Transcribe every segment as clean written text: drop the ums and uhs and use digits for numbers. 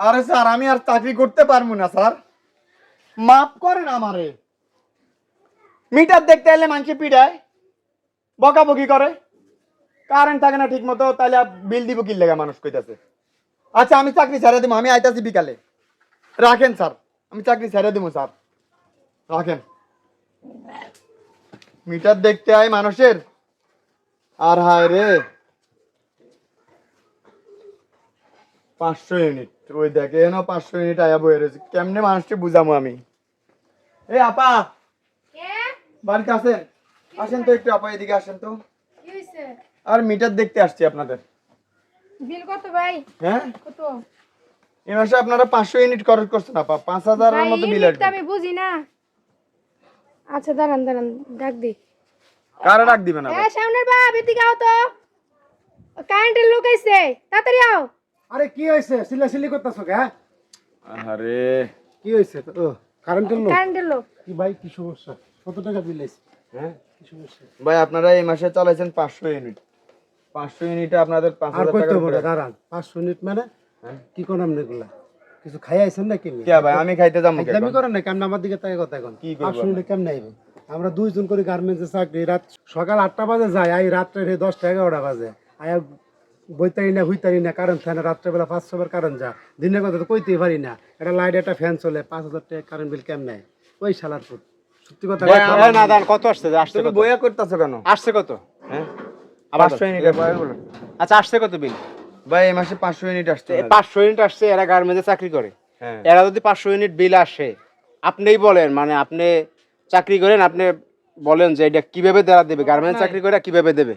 আরে স্যার আমি আর চাকরি করতে পারবো না স্যার, মাফ করেন আমারে। মিটার দেখতে এলে মানুষে পিড়ায়, বকাবকি করে, কারেন্ট থাকে না ঠিক মতো, তাহলে বিল দিব কি লেগে মানুষ কইতাছে। আচ্ছা আমি চাকরি ছেড়ে দিব, আমি আইতাছি বিকালে। রাখেন স্যার, আমি চাকরি ছেড়ে দিব স্যার, রাখেন। মিটার দেখতে আয় মানুষের, আর হায় রে 500 ইউনিট, ওই দেখে না 500 ইউনিট আয়া বয়ে রয়েছে, কেমনে মানুষকে বুঝামো আমি। এই আপা বাড়িতে আসেন, আসেন তো একটু আপা, এদিকে আসেন তো। আর মিটার দেখতে আসছি আপনাদের। বিল কত ভাই? হ্যাঁ কত? এই মাসে আপনারা 500 ইউনিট খরচ করছেন আপা, 5000 এর মতো বিল আসবে। আমি বুঝি না। আচ্ছা দাঁড়ান দাঁড়ান, ডাক দি। কারা ডাক দিবেন আপা? সামনের বাপ এদিকে আও তো, কারেন্টের লোক আইছে, তাড়াতাড়ি আও। আরে কি হইছে, সিলাসিলি করতেছো কে? আরে কি হইছে? ও কারেন্টের লোক। কারেন্টের লোক কি ভাই, কি সমস্যা? কত টাকা বিল আইছে? হ্যাঁ কি সমস্যা? ভাই আপনারা এই মাসে চালাইছেন 500 ইউনিট, 500 ইউনিটে আপনাদের আর 5000 কত টাকা বড় করে। দাঁড়ান, 500 মিনিট মানে হ্যাঁ? কি কোন আমনে গুলা? কিছু খাই আইছেন নাকি? কে ভাই আমি খাইতে যাবো কে? আমি করেন না কেমন আমার দিকে তাই কথা এখন। কি করবো 500 মিনিট কেমন আইবে? আমরা দুইজন করে গার্মেন্টসে চাকরি, রাত সকাল 8টা বাজে যাই, আই রাত্রে 10টা 11টা বাজে আয়া বইতারি না হুইতারি না, কারণ থাকে না, রাত্রেবেলা 500 বার কারণ যা, দিনের কথা তো কইতেই পারি না। একটা লাইট একটা ফ্যান চলে, 5000 টাকা কারেন্ট বিল কেমন নেয় ওই শালার পুত। সত্যি কথা না দাঁড়ান, কত আসছে? আসছে তুমি কত? বইয়া করতেছো কেন? আসছে কত? হ্যাঁ আবার 500 ইউনিট বলেন। আচ্ছা আসছে কত বিল? ভাই এই মাসে 500 ইউনিট আসছে। 500 ইউনিট আসছে, এরা গার্মেন্টসে চাকরি করে। হ্যাঁ এরা যদি 500 ইউনিট বিল আসে, আপনিই বলেন, মানে আপনি চাকরি করেন, আপনি বলেন যে এটা কিভাবে দেওয়া দেবে, গার্মেন্টস চাকরি করে কিভাবে দেবে?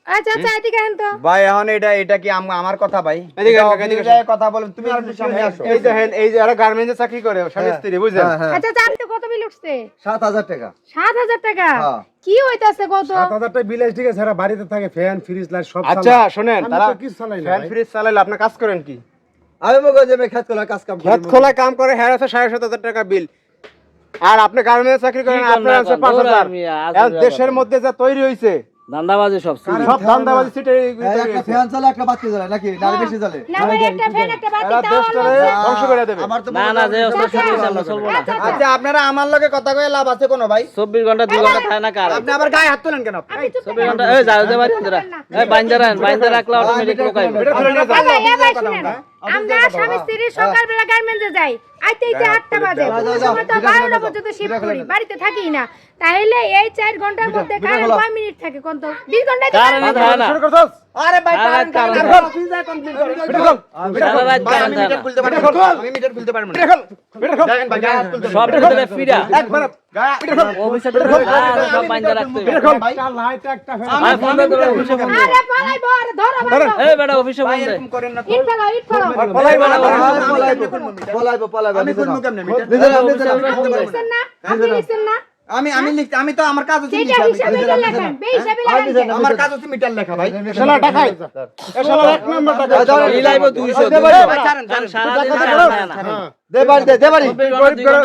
আচ্ছা আচ্ছা এদিকে আহেন তো। ভাই এখন এটা কি আমার কথা ভাই? এদিকে আসো, এটা এদিকে অফিসে কথা বলেন, তুমি আর একটু সামনে আসো। এই যে এরা গার্মেন্টসে চাকরি করে, স্বামী স্ত্রী, বুঝলেন? আচ্ছা জানতে কত বিল উঠছে? 7000 টাকা। 7000 টাকা? হ্যাঁ। কি হইতাছে কত? 7000 টাকা বিল আইছে, ঠিক আছে, এরা বাড়িতে থাকে, ফ্যান ফ্রিজ লাইট সব চালায়। আচ্ছা শোনেন, আমি তারা তো কিছু চালাই না ফ্যান ভাই। ফ্রিজ চালাইলে আপনি কাজ করেন কি? আমি মনে করি যে আমি খেত খোলা কাজ কাম করি। খেত খোলা কাম করে, হ্যাঁ আছে 7500 টাকা বিল, আর আপনি গার্মেন্টস চাকরি করেন, আপনার আছে 5000। এখন দেশের মধ্যে যা তৈরি হইছে, ধান্দাবাজি সব ছিল। সব ধান্দাবাজি সিটে একটা ফ্যান চালে একটা বাতি জ্বলে নাকি? না বেশি জ্বলে? না ভাই একটা ফ্যান একটা বাতি এরা দাও। দেশটারে ধ্বংস করে দেবে। আমার তো না না, যে অবস্থা চলছে আমরা চলবো না। আচ্ছা আপনারা আমার লগে কথা কয়ে লাভ আছে কোনো ভাই? 24 ঘন্টা 2 ঘন্টা থাকে না কার? আপনি আবার গায়ে হাত তোলেন কেন? 24 ঘন্টা এই যাও যে বাড়ি তোরা। এই বাইন্দা রাখলে অটোমেটিক লোকাইবে। ভাই এবার শুনেন, আমরা স্বামী স্ত্রী সকালবেলা গার্মেন্টসে যাই, আইতে আইতে 8টা বাজে, কোন সময় তো 12টা পর্যন্ত শিফট করি, বাড়িতে থাকি না। তাহলে এই 4 ঘন্টার মধ্যে কারেন্ট কয় মিনিট থাকে কোন তো? 20 ঘন্টায় তো কারেন্ট থাকে না। শুরু করছস? আরে ভাই কারেন্ট কারেন্ট কারেন্ট অফিস যায় কমপ্লিট করে। সারা রাত ভাই আমি কারেন্ট থাকে মিটার না। খুলতে পারবো না। আমি মিটার খুলতে পারবো না। দেখেন ভাই গায়ে হাত তুলতে সব ভিতরে ফিরা একবার গায়ে অফিসে সব বাইন্দা রাখতে হবে। একটা লাইট একটা ফ্যান। আর ফোন দে তোরা অফিসে ফোন দে। আরে পালাইবো, আরে ধরো ধরো। এই বেটা অফিসে ভাই ফোন দে। এরকম করেন না তো। ইট ফেলাও ইট ফেলাও। পলাইবো আমি খুলবো কেমনে মিটার? লিখছেন না? আপনি লিখছেন না? আমি তো আমার কাজ হচ্ছে যেটা মিটার হিসাবে লেখেন, বেহিসাবে লেখেন। আমার কাজ হচ্ছে মিটার লেখা ভাই। শালা টাকাই, এ শালা এক নম্বর টাকা। মিলাইবো 200 ভাই ছাড়েন কারণ ছাড়েন। সারা দিন কারেন্ট থাকে না। দে বাড়ি।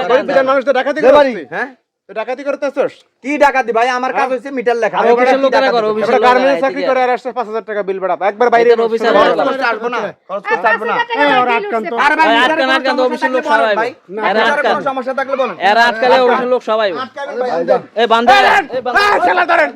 গরিব বিধান মানুষ তো ডাকাতি দে বাড়ি। করছিস, হ্যাঁ তো ডাকাতি করতেছস? কি ডাকাতি ভাই? আমার কাজ হচ্ছে মিটার লেখা। আর অফিসের লোকেরা করো, অফিসের আমরা লোকেরা গার্মেন্টস চাকরি এদিকে করে আর আসছে 5000 টাকা বিল বেড়া, একবার বাইরে এদের অফিসে খরচ লোকেরা। করতে আসবো না, খরচ করতে আসবো না। 5000 টাকা বিল উঠছে। আরে ভাই ভাই, মিটারে আটকান, কোনো আটকান, সমস্যা অফিসের লোক থাকলে বলেন সবাই ভাই। এরা আপনার আটকান। কোনো সমস্যা থাকলে বলেন। এরা আটকালে অফিসের লোক সবাই। আটকাবেন ভাই। এই বান্দা এই বান্দা শালা ধরেন